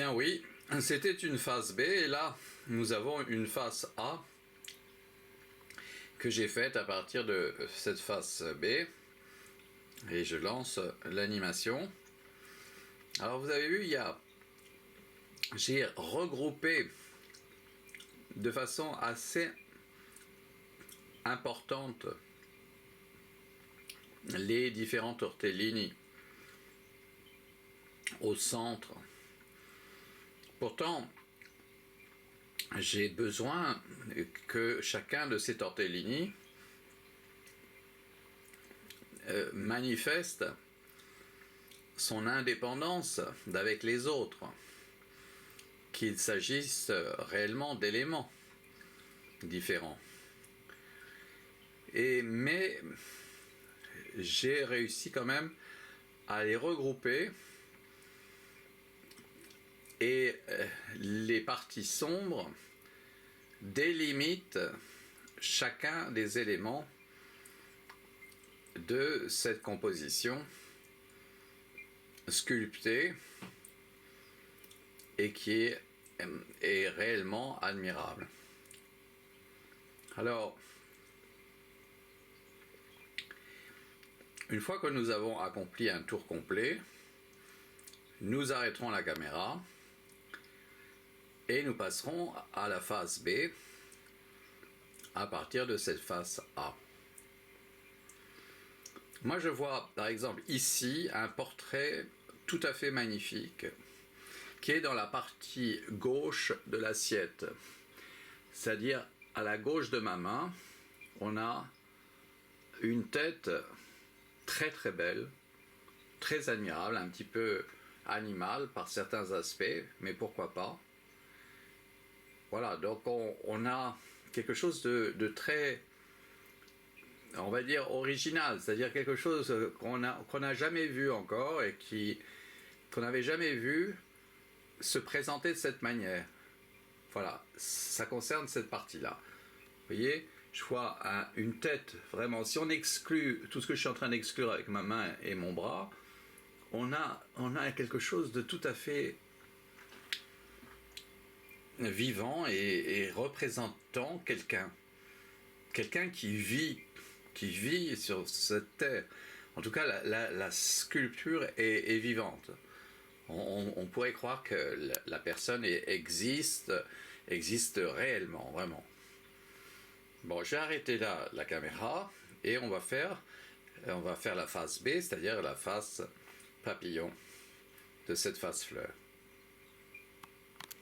bien oui, c'était une face B et là nous avons une face A que j'ai faite à partir de cette face B et je lance l'animation. Alors vous avez vu, j'ai regroupé de façon assez importante les différentes tortellini au centre. Pourtant, j'ai besoin que chacun de ces tortellini manifeste son indépendance d'avec les autres, qu'il s'agisse réellement d'éléments différents. Mais j'ai réussi quand même à les regrouper et les parties sombres délimitent chacun des éléments de cette composition sculptée et qui est réellement admirable. Alors, une fois que nous avons accompli un tour complet, nous arrêterons la caméra et nous passerons à la phase B à partir de cette phase A. Moi je vois par exemple ici un portrait tout à fait magnifique qui est dans la partie gauche de l'assiette, c'est-à-dire à la gauche de ma main, on a une tête très très belle, très admirable, un petit peu animale par certains aspects, mais pourquoi pas. Voilà, donc on a quelque chose de très, on va dire, original, c'est-à-dire quelque chose qu'on n'a jamais vu encore et qu'on n'avait jamais vu se présenter de cette manière. Voilà, ça concerne cette partie-là. Vous voyez, je vois une tête, vraiment, si on exclut tout ce que je suis en train d'exclure avec ma main et mon bras, on a quelque chose de tout à fait vivant et représentant quelqu'un qui vit sur cette terre. En tout cas, la sculpture est vivante. On pourrait croire que la personne existe réellement, vraiment. Bon, j'ai arrêté la caméra et on va faire la face B, c'est-à-dire la face papillon de cette face fleur.